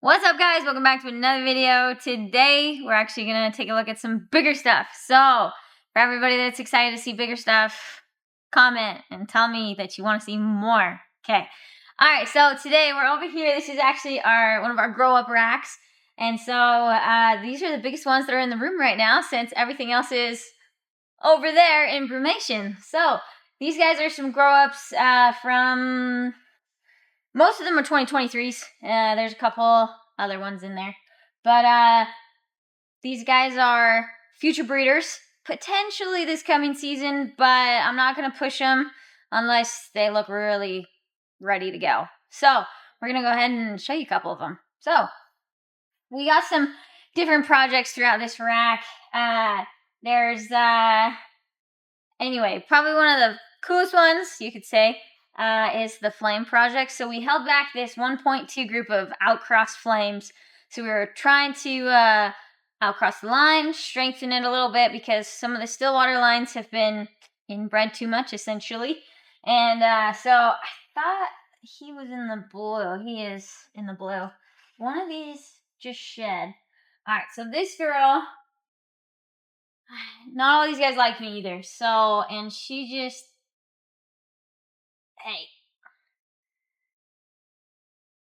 What's up, guys? Welcome back to another video. Today we're actually gonna take a look at some bigger stuff. So for everybody that's excited to see bigger stuff, comment and tell me that you want to see more. Okay. Alright, so today we're over here. This is actually one of our grow up racks. And so these are the biggest ones that are in the room right now, since everything else is over there in brumation. So these guys are some grow ups from, most of them are 2023s. There's a couple other ones in there. But these guys are future breeders, potentially this coming season, but I'm not going to push them unless they look really ready to go. So we're going to go ahead and show you a couple of them. So we got some different projects throughout this rack. There's, anyway, probably one of the coolest ones, you could say, is the flame project. So we held back this 1.2 group of outcross flames. So we were trying to outcross the line, strengthen it a little bit, because some of the Stillwater lines have been inbred too much, essentially. And so I thought he was in the blue. He is in the blue. One of these just shed. Alright, so this girl, not all these guys like me either. So, and she just, hey,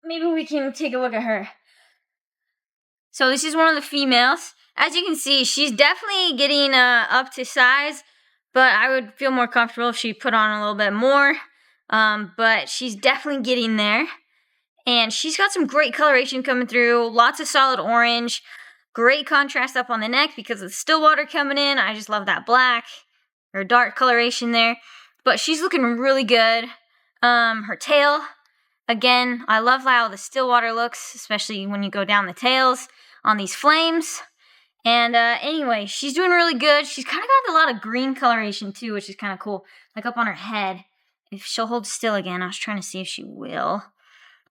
maybe we can take a look at her. So this is one of the females. As you can see, she's definitely getting up to size, but I would feel more comfortable if she put on a little bit more. But she's definitely getting there. And she's got some great coloration coming through, lots of solid orange, great contrast up on the neck because of the Stillwater coming in. I just love that black or dark coloration there. But she's looking really good. Her tail, again, I love how the Stillwater looks, especially when you go down the tails on these flames. And anyway, she's doing really good. She's kind of got a lot of green coloration too, which is kind of cool. Like up on her head. If she'll hold still again, I was trying to see if she will.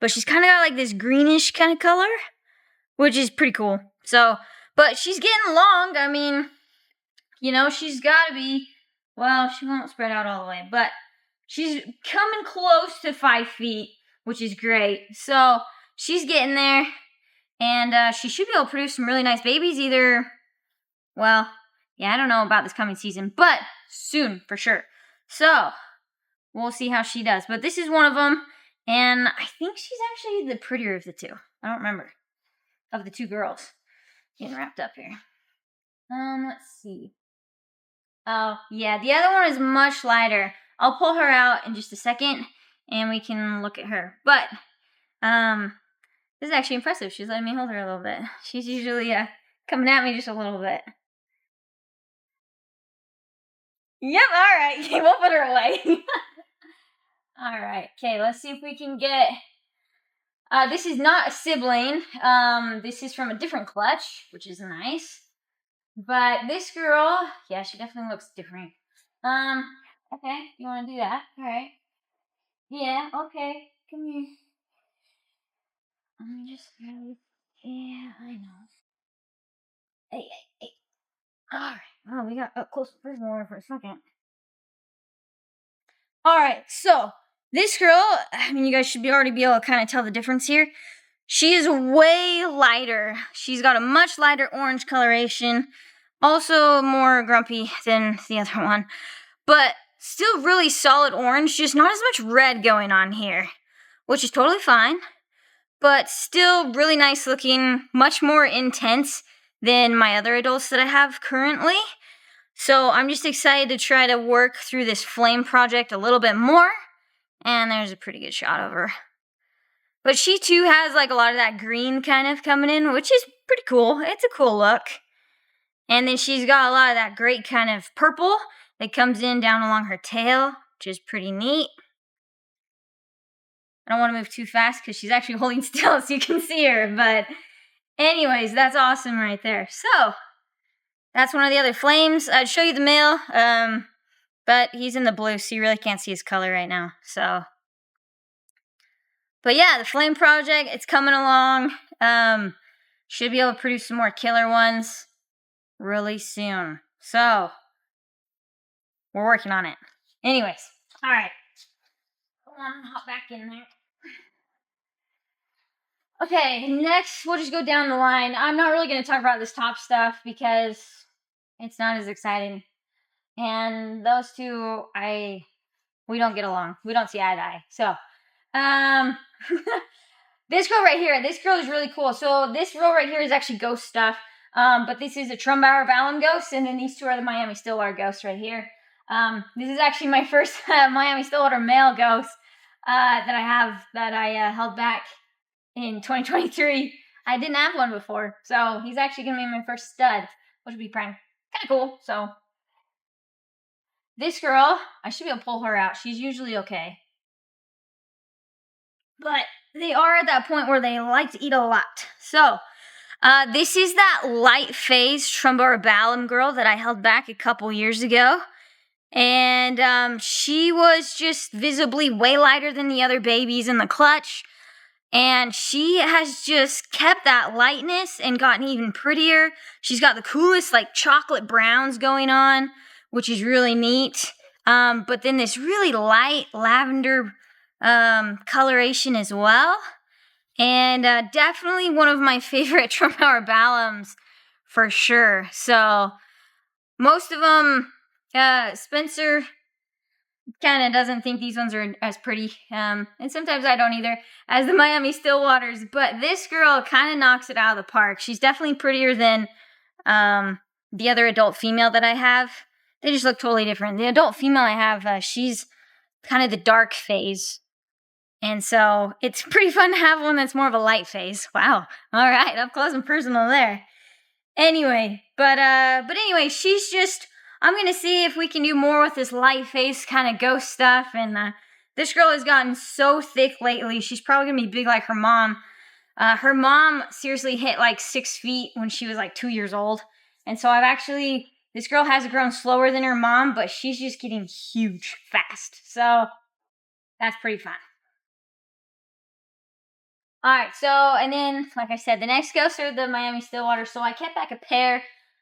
But she's kind of got like this greenish kind of color, which is pretty cool. So, but she's getting long. I mean, you know, she's got to be, well, she won't spread out all the way, but she's coming close to 5 feet, which is great. So she's getting there, and she should be able to produce some really nice babies either, well, yeah, I don't know about this coming season, but soon for sure. So we'll see how she does. But this is one of them, and I think she's actually the prettier of the two. I don't remember. Of the two girls. Getting wrapped up here. Let's see. Oh, yeah, the other one is much lighter. I'll pull her out in just a second, and we can look at her. But, this is actually impressive. She's letting me hold her a little bit. She's usually, coming at me just a little bit. Yep, alright. We'll put her away. Alright, okay, let's see if we can get... this is not a sibling. This is from a different clutch, which is nice. But this girl, yeah, she definitely looks different. Okay, you want to do that? Alright. Yeah, okay, come here. Let me just, yeah, I know. Hey. Alright, oh, we got up close to prison water for a second. Alright, so, this girl, I mean, you guys should already be able to kind of tell the difference here. She is way lighter. She's got a much lighter orange coloration. Also more grumpy than the other one. But still really solid orange, just not as much red going on here. Which is totally fine. But still really nice looking, much more intense than my other adults that I have currently. So I'm just excited to try to work through this flame project a little bit more. And there's a pretty good shot of her. But she too has like a lot of that green kind of coming in, which is pretty cool. It's a cool look. And then she's got a lot of that great kind of purple that comes in down along her tail, which is pretty neat. I don't want to move too fast because she's actually holding still so you can see her. But anyways, that's awesome right there. So, that's one of the other flames. I'd show you the male, but he's in the blue, so you really can't see his color right now. So, but yeah, the flame project, it's coming along. Should be able to produce some more killer ones really soon. So, we're working on it. Anyways, alright. Come on, hop back in there. Okay, next we'll just go down the line. I'm not really going to talk about this top stuff because it's not as exciting. And those two, we don't get along. We don't see eye to eye. So, this girl right here, this girl is really cool. So this row right here is actually ghost stuff. But this is a Trumbauer Vallum ghost, and then these two are the Miami Stillwater ghosts right here. This is actually my first Miami Stillwater male ghost that I held back in 2023. I didn't have one before, so he's actually gonna be my first stud, which would be kind of cool. So this girl, I should be able to pull her out. She's usually okay, but they are at that point where they like to eat a lot. So this is that light phase Trumbauer Vallum girl that I held back a couple years ago. And she was just visibly way lighter than the other babies in the clutch. And she has just kept that lightness and gotten even prettier. She's got the coolest like chocolate browns going on, which is really neat. But then this really light lavender coloration as well. And definitely one of my favorite Trumbauer Vallums for sure. So most of them, Spencer kind of doesn't think these ones are as pretty, and sometimes I don't either, as the Miami Stillwaters, but this girl kind of knocks it out of the park. She's definitely prettier than the other adult female that I have. They just look totally different. The adult female I have, she's kind of the dark phase, and so it's pretty fun to have one that's more of a light phase. Wow, all right, up close and personal there. Anyway, but anyway, she's just, I'm going to see if we can do more with this light face kind of ghost stuff. And this girl has gotten so thick lately. She's probably going to be big like her mom. Her mom seriously hit like 6 feet when she was like 2 years old. And so this girl has grown slower than her mom, but she's just getting huge fast. So that's pretty fun. Alright, so, and then, like I said, the next ghosts are the Miami Stillwater. So I kept back a pair.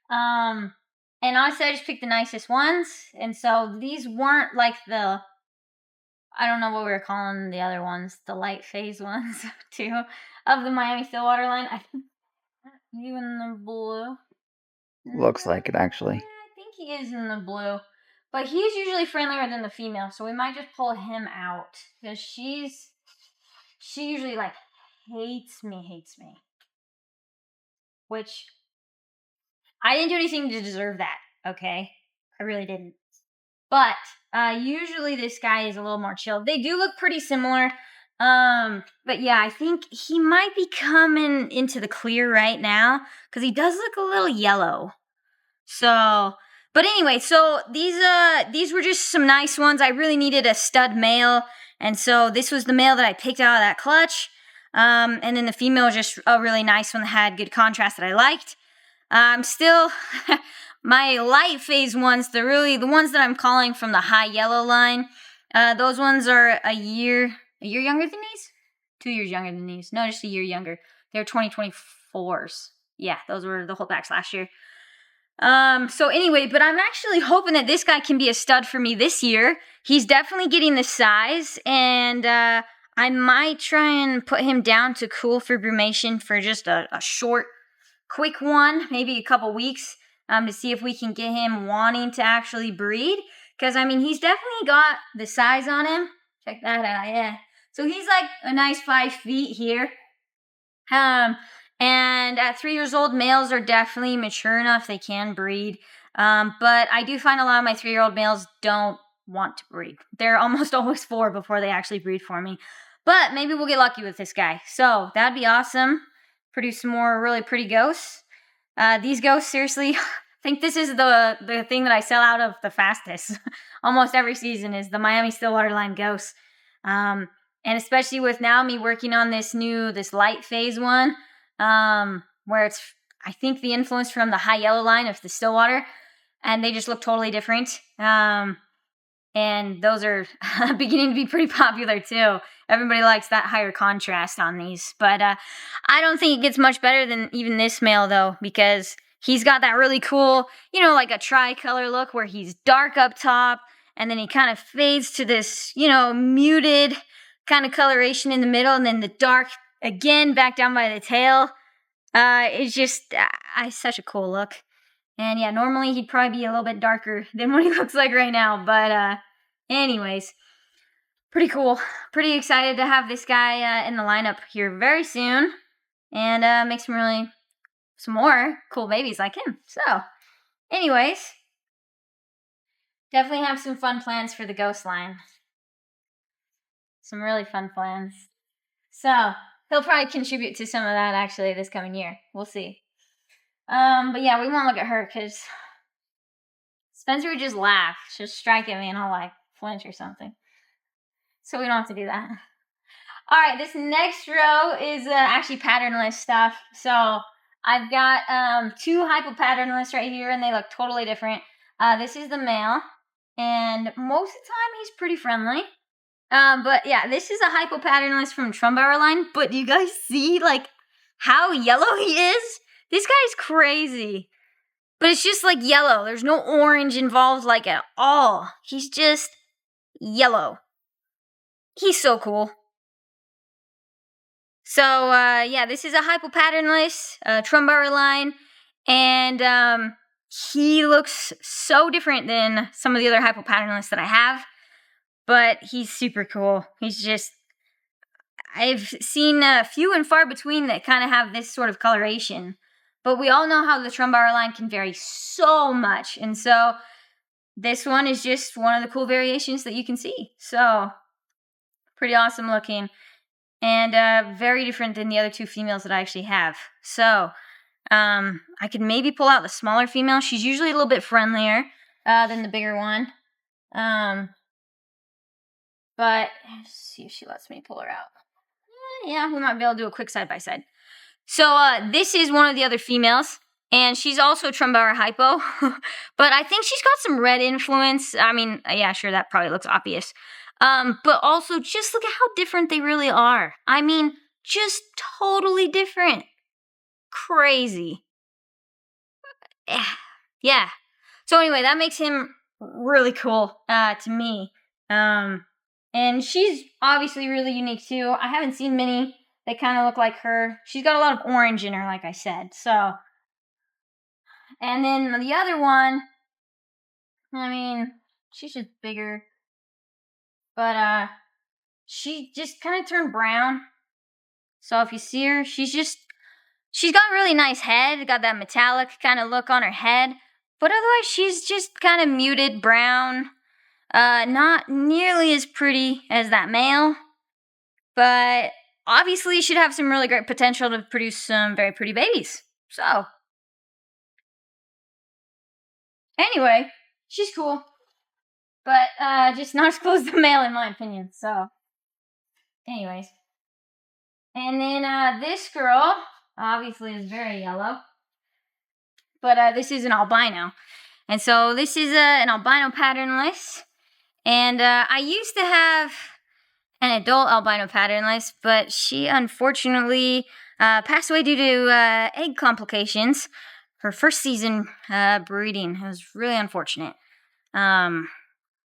And honestly, I just picked the nicest ones. And so these weren't like I don't know what we were calling the other ones, the light phase ones, too, of the Miami Stillwater line. I think you in the blue. Looks like it, actually. Yeah, I think he is in the blue. But he's usually friendlier than the female, so we might just pull him out. Because she usually, like, hates me. Which, I didn't do anything to deserve that, okay? I really didn't. But usually this guy is a little more chill. They do look pretty similar. But yeah, I think he might be coming into the clear right now because he does look a little yellow. So, but anyway, so these were just some nice ones. I really needed a stud male, and so this was the male that I picked out of that clutch. And then the female was just a really nice one that had good contrast that I liked. Still, my light phase ones, the ones that I'm calling from the high yellow line, those ones are a year younger than these? 2 years younger than these. No, just a year younger. They're 2024s. Yeah, those were the holdbacks last year. So anyway, but I'm actually hoping that this guy can be a stud for me this year. He's definitely getting the size, and I might try and put him down to cool for brumation for just a short, quick one, maybe a couple weeks, to see if we can get him wanting to actually breed. Because, I mean, he's definitely got the size on him. Check that out, yeah. So he's like a nice 5 feet here. And at 3 years old, males are definitely mature enough they can breed. But I do find a lot of my 3-year-old males don't want to breed. They're almost always 4 before they actually breed for me. But maybe we'll get lucky with this guy. So that'd be awesome. Produce some more really pretty ghosts. These ghosts, seriously, I think this is the thing that I sell out of the fastest. Almost every season is the Miami Stillwater line ghosts. And especially with now me working on this light phase one, where it's, I think, the influence from the high yellow line of the Stillwater, and they just look totally different. And those are beginning to be pretty popular too. Everybody likes that higher contrast on these. But I don't think it gets much better than even this male though, because he's got that really cool, like a tricolor look where he's dark up top, and then he kind of fades to this, muted kind of coloration in the middle, and then the dark again, back down by the tail. It's just such a cool look. And yeah, normally he'd probably be a little bit darker than what he looks like right now. But anyways, pretty cool. Pretty excited to have this guy in the lineup here very soon. And make some more cool babies like him. So, anyways, definitely have some fun plans for the ghost line. Some really fun plans. So, he'll probably contribute to some of that actually this coming year. We'll see. But yeah, we won't look at her because Spencer would just laugh. She'll strike at me and I'll like flinch or something. So we don't have to do that. Alright, this next row is actually patternless stuff. So I've got 2 hypo-patternless right here and they look totally different. This is the male. And most of the time he's pretty friendly. But yeah, this is a hypo-patternless from Trumbauer line. But do you guys see like how yellow he is? This guy's crazy. But it's just like yellow. There's no orange involved like at all. He's just yellow. He's so cool. So yeah, this is a hypo-patternless Trumbauer line. And he looks so different than some of the other hypo-patternless that I have. But he's super cool. He's just... I've seen few and far between that kind of have this sort of coloration. But we all know how the Trumbauer line can vary so much. And so this one is just one of the cool variations that you can see. So pretty awesome looking. And very different than the other 2 females that I actually have. So I could maybe pull out the smaller female. She's usually a little bit friendlier than the bigger one. But let's see if she lets me pull her out. Yeah, we might be able to do a quick side-by-side. So this is one of the other females, and she's also Trumbauer hypo, but I think she's got some red influence. I mean, yeah, sure, that probably looks obvious. But also, just look at how different they really are. I mean, just totally different. Crazy. Yeah. So anyway, that makes him really cool to me. And she's obviously really unique too. I haven't seen many that kind of look like her. She's got a lot of orange in her, like I said. So, and then the other one, I mean, she's just bigger. But she just kind of turned brown. So if you see her, she's got a really nice head. Got that metallic kind of look on her head. But otherwise, she's just kind of muted brown. Not nearly as pretty as that male. But obviously, should have some really great potential to produce some very pretty babies. So, anyway, she's cool. But just not as close as the male, in my opinion. So, anyways. And then this girl, obviously, is very yellow. But this is an albino. And so this is an albino patternless. And I used to have an adult albino patternless, but she unfortunately passed away due to egg complications. Her first season breeding. It was really unfortunate.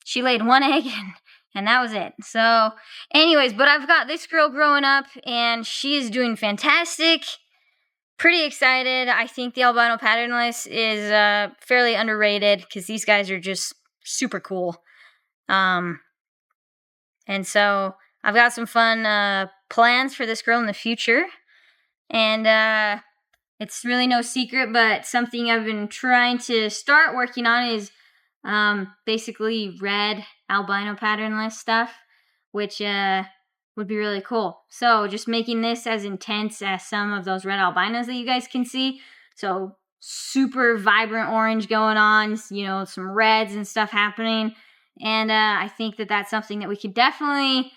She laid 1 egg and that was it. So, anyways, but I've got this girl growing up and she is doing fantastic. Pretty excited. I think the albino patternless is fairly underrated because these guys are just super cool. And so I've got some fun plans for this girl in the future. And it's really no secret, but something I've been trying to start working on is basically red albino patternless stuff, which would be really cool. So just making this as intense as some of those red albinos that you guys can see. So super vibrant orange going on, you know, some reds and stuff happening. And I think that that's something that we could definitely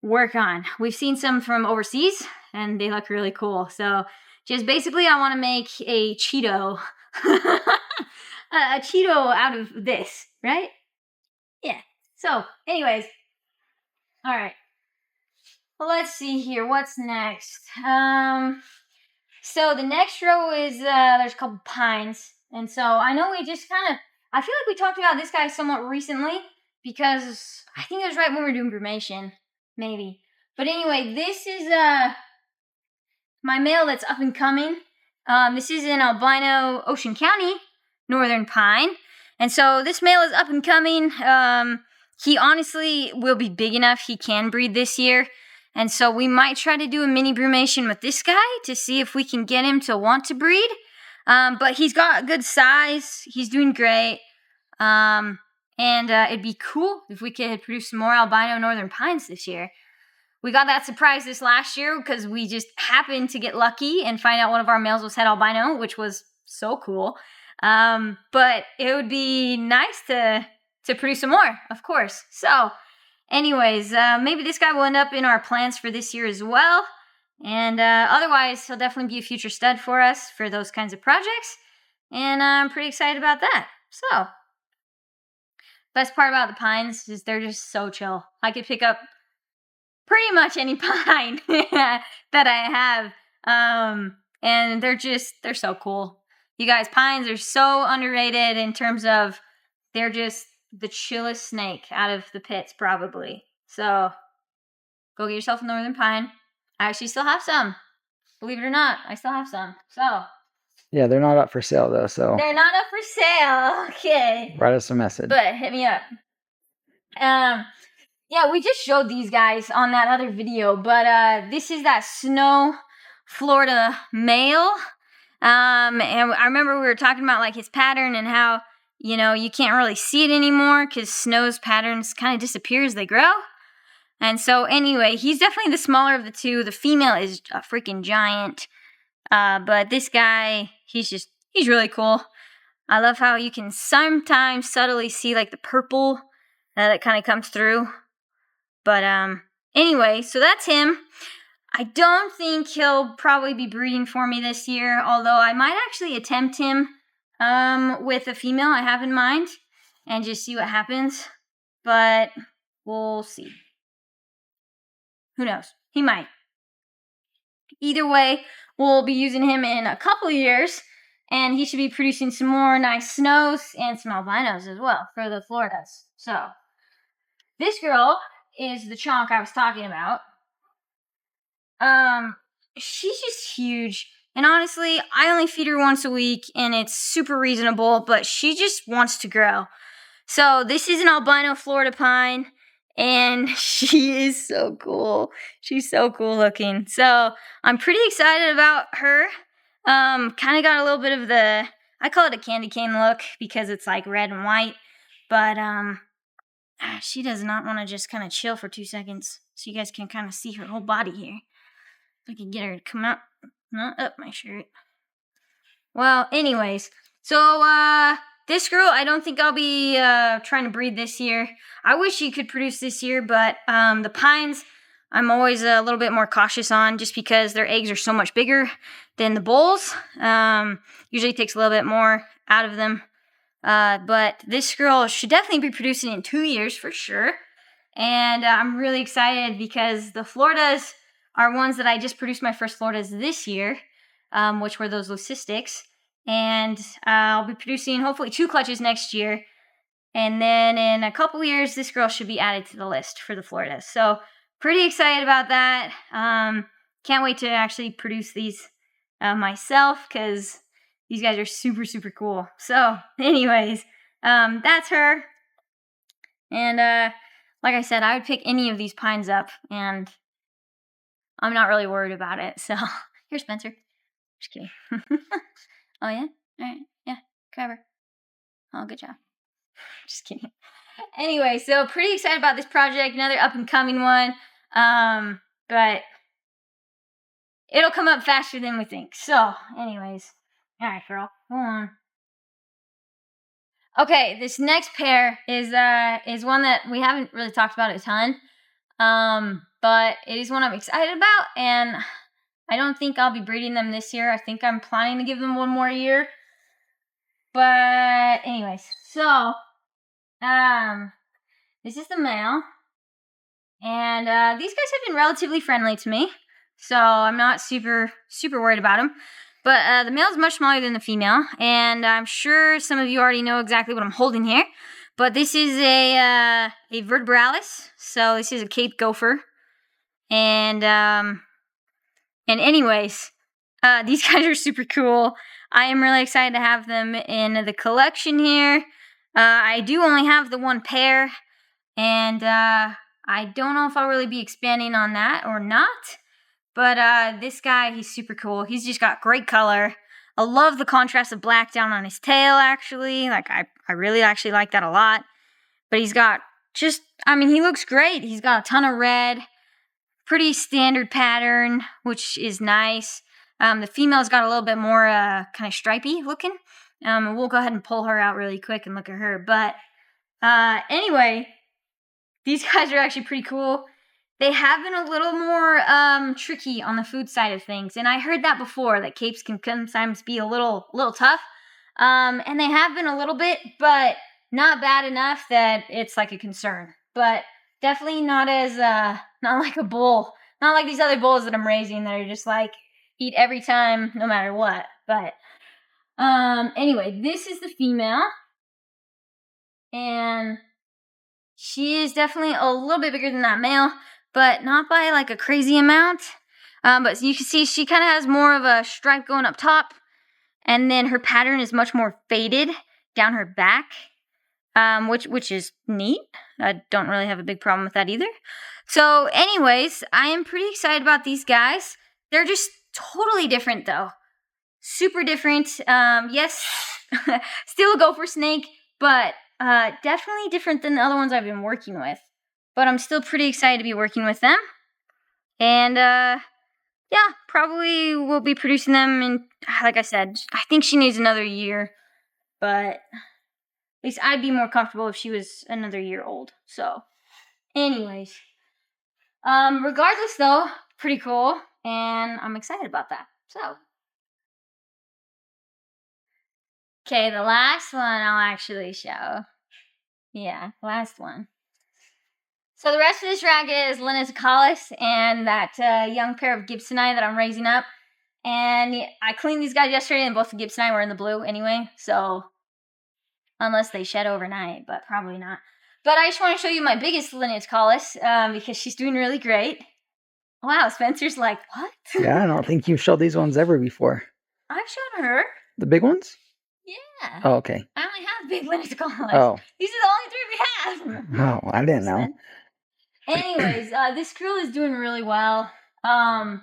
work on. We've seen some from overseas and they look really cool. So just basically I want to make a Cheeto, a Cheeto out of this, right? Yeah. So anyways, all right. Well, let's see here. What's next? So the next row is, there's a couple pines. And so I know we just kind of, I feel like we talked about this guy somewhat recently because I think it was right when we were doing brumation, maybe. But anyway, this is my male that's up and coming. This is an albino Ocean County northern pine. And so this male is up and coming. He honestly will be big enough. He can breed this year. And so we might try to do a mini brumation with this guy to see if we can get him to want to breed. But he's got a good size. He's doing great. And it'd be cool if we could produce some more albino northern pines this year. We got that surprise this last year because we just happened to get lucky and find out one of our males was het albino, which was so cool. But it would be nice to produce some more, of course. So, anyways, maybe this guy will end up in our plans for this year as well. And otherwise, he'll definitely be a future stud for us for those kinds of projects. And I'm pretty excited about that. So, best part about the pines is they're just so chill. I could pick up pretty much any pine that I have. And they're so cool. You guys, pines are so underrated in terms of they're just the chillest snake out of the pits, probably. So, go get yourself a northern pine. I actually still have some. Believe it or not, I still have some. So. Yeah, they're not up for sale, though, so. They're not up for sale. Okay. Write us a message. But hit me up. Yeah, we just showed these guys on that other video, but this is that snow Florida male. And I remember we were talking about like his pattern and how, you know, you can't really see it anymore because snow's patterns kind of disappear as they grow. And so anyway, he's definitely the smaller of the two. The female is a freaking giant. But this guy, he's really cool. I love how you can sometimes subtly see like the purple that kind of comes through. But anyway, so that's him. I don't think he'll probably be breeding for me this year, although I might actually attempt him with a female I have in mind and just see what happens. But we'll see. Who knows? He might. Either way, we'll be using him in a couple years, and he should be producing some more nice snows and some albinos as well for the Floridas. So, this girl is the chonk I was talking about. She's just huge. And honestly, I only feed her once a week, and it's super reasonable, but she just wants to grow. So, this is an albino Florida pine, and she is so cool. She's so cool looking. So, I'm pretty excited about her. Kind of got a little bit of the, I call it a candy cane look, because it's like red and white. But, she does not want to just kind of chill for 2 seconds. So you guys can kind of see her whole body here. If I can get her to come out. Not up my shirt. Well, anyways. So, this girl, I don't think I'll be trying to breed this year. I wish she could produce this year, but the pines, I'm always a little bit more cautious on just because their eggs are so much bigger than the bulls. Usually takes a little bit more out of them. But this girl should definitely be producing in 2 years for sure. And I'm really excited because the Floridas are ones that I just produced my first Floridas this year, which were those leucistics. And I'll be producing hopefully 2 clutches next year. And then in a couple years, this girl should be added to the list for the Floridas. So pretty excited about that. Can't wait to actually produce these myself because these guys are super, super cool. So anyways, that's her. And like I said, I would pick any of these pines up, and I'm not really worried about it. So here, Spencer. Just kidding. Oh, yeah? All right. Yeah, grab her. Oh, good job. Just kidding. Anyway, so pretty excited about this project. Another up-and-coming one. But it'll come up faster than we think. So, anyways. All right, girl. Go on. Okay, this next pair is one that we haven't really talked about a ton. But it is one I'm excited about, and I don't think I'll be breeding them this year. I think I'm planning to give them one more year. But anyways, so this is the male, and these guys have been relatively friendly to me, so I'm not super worried about them. But the male is much smaller than the female, and I'm sure some of you already know exactly what I'm holding here. But this is a vertebralis, so this is a Cape Gopher, and anyways, These guys are super cool. I am really excited to have them in the collection here. I do only have the one pair, and I don't know if I'll really be expanding on that or not. But this guy, he's super cool. He's just got great color. I love the contrast of black down on his tail, actually. Like, I really actually like that a lot. But he's got he looks great. He's got a ton of red. Pretty standard pattern, which is nice. The female's got a little bit more kind of stripey looking. We'll go ahead and pull her out really quick and look at her. But anyway, these guys are actually pretty cool. They have been a little more tricky on the food side of things. And I heard that before, that capes can sometimes be a little tough. And they have been a little bit, but not bad enough that it's like a concern. But definitely not as, not like a bull. Not like these other bulls that I'm raising that are just like, eat every time, no matter what. But, anyway, this is the female. And she is definitely a little bit bigger than that male, but not by like a crazy amount. But you can see she kind of has more of a stripe going up top. And then her pattern is much more faded down her back. Which is neat. I don't really have a big problem with that either. So anyways, I am pretty excited about these guys. They're just totally different though. Super different. Yes, still a gopher snake, but definitely different than the other ones I've been working with. But I'm still pretty excited to be working with them. And yeah, probably will be producing them in, like I said, I think she needs another year. But at least I'd be more comfortable if she was another year old. So, anyways. Regardless, though, pretty cool. And I'm excited about that. So. Okay, the last one I'll actually show. Yeah, last one. So the rest of this racket is Linnaeus and that young pair of Gibsoni that I'm raising up. And I cleaned these guys yesterday, and both the Gibsoni were in the blue anyway. So unless they shed overnight, but probably not. But I just want to show you my biggest Linnaeus because she's doing really great. Wow, Spencer's like, what? Yeah, I don't think you've showed these ones ever before. I've shown her. The big ones? Yeah. Oh, okay. I only have big Linnaeus. Oh. These are the only 3 we have. Oh, I didn't know. Anyways, this girl is doing really well. And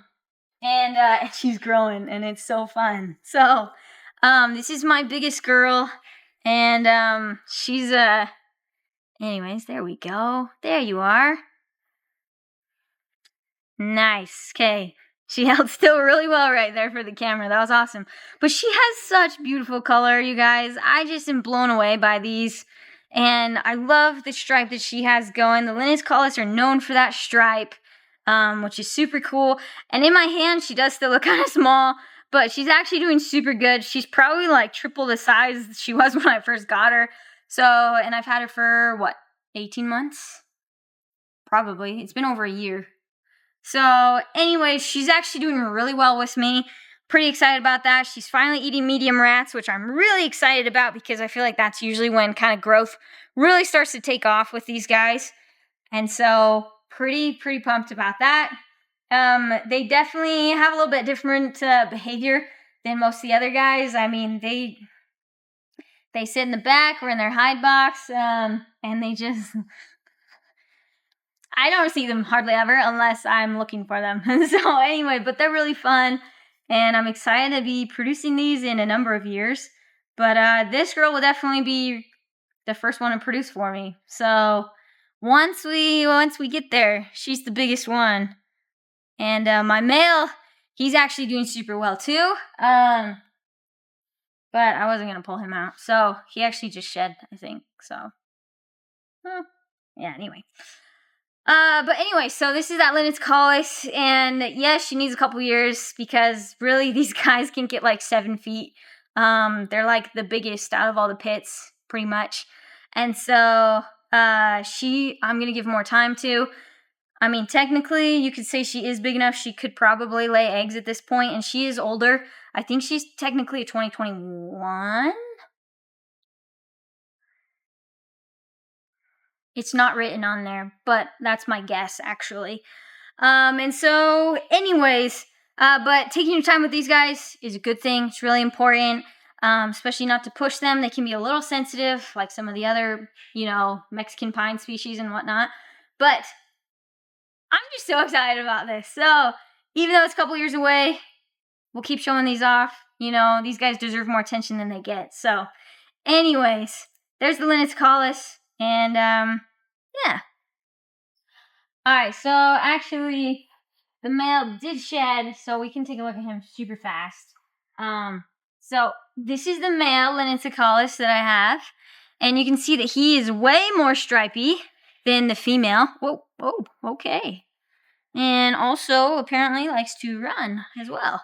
she's growing, and it's so fun. So, this is my biggest girl. And she's anyways, there we go. There you are. Nice. Okay. She held still really well right there for the camera. That was awesome. But she has such beautiful color, you guys. I just am blown away by these. And I love the stripe that she has going. The Linnaeus are known for that stripe, which is super cool. And in my hand, she does still look kind of small. But she's actually doing super good. She's probably like triple the size she was when I first got her. So, and I've had her for, 18 months? Probably. It's been over a year. So, anyways, she's actually doing really well with me. Pretty excited about that. She's finally eating medium rats, which I'm really excited about because I feel like that's usually when kind of growth really starts to take off with these guys. And so, pretty pumped about that. They definitely have a little bit different behavior than most of the other guys. I mean, they sit in the back or in their hide box, and they just... I don't see them hardly ever unless I'm looking for them. So anyway, but they're really fun, and I'm excited to be producing these in a number of years. But this girl will definitely be the first one to produce for me. So once we get there, she's the biggest one. And my male, he's actually doing super well too. But I wasn't going to pull him out. So he actually just shed, I think. So, yeah, anyway. But anyway, so this is that Linnaeus, and yes, she needs a couple years because really these guys can get like 7 feet. They're like the biggest out of all the pits, pretty much. And so, I'm gonna give more time to. I mean, technically, you could say she is big enough. She could probably lay eggs at this point, and she is older. I think she's technically a 2021. It's not written on there, but that's my guess, actually. And so, anyways, But taking your time with these guys is a good thing. It's really important, especially not to push them. They can be a little sensitive, like some of the other, Mexican pine species and whatnot. But I'm just so excited about this. So even though it's a couple years away, we'll keep showing these off. These guys deserve more attention than they get. So anyways, there's the Linnaeus, and yeah. Alright, so actually the male did shed, so we can take a look at him super fast. So this is the male Linnaeus that I have, and you can see that he is way more stripy than the female. Whoa, okay. And also apparently likes to run as well.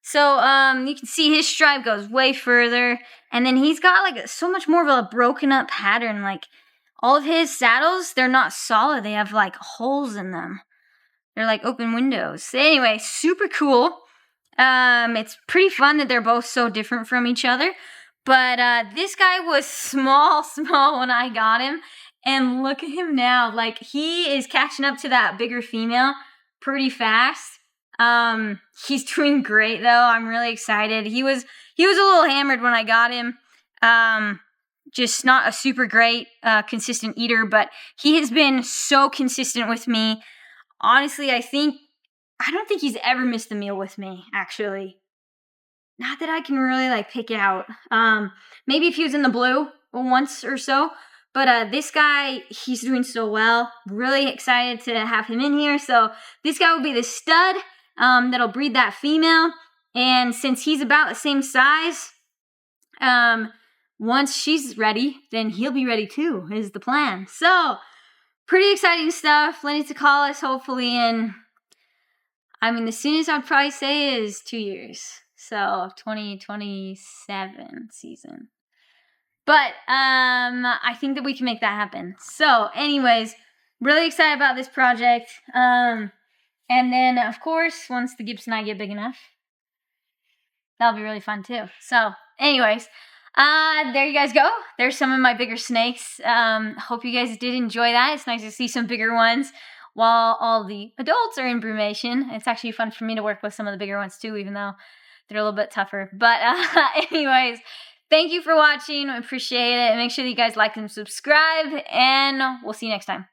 So you can see his stripe goes way further, and then he's got like so much more of a broken up pattern. Like all of his saddles, they're not solid. They have like holes in them. They're like open windows. So anyway, super cool. It's pretty fun that they're both so different from each other. But this guy was small when I got him. And look at him now. Like, he is catching up to that bigger female pretty fast. He's doing great, though. I'm really excited. He was a little hammered when I got him. Just not a super great, consistent eater. But he has been so consistent with me. Honestly, I don't think he's ever missed a meal with me, actually. Not that I can really, pick out. Maybe if he was in the blue once or so. But this guy, he's doing so well. Really excited to have him in here. So this guy will be the stud that'll breed that female. And since he's about the same size, once she's ready, then he'll be ready too, is the plan. So pretty exciting stuff. Linnaeus, hopefully in, the soonest I'd probably say is 2 years. So 2027 season. But I think that we can make that happen. So anyways, really excited about this project. And then, of course, once the Gibbs and I get big enough, that'll be really fun too. So anyways, there you guys go. There's some of my bigger snakes. Hope you guys did enjoy that. It's nice to see some bigger ones while all the adults are in brumation. It's actually fun for me to work with some of the bigger ones too, even though they're a little bit tougher. But anyways, thank you for watching. I appreciate it. Make sure that you guys like and subscribe, and we'll see you next time.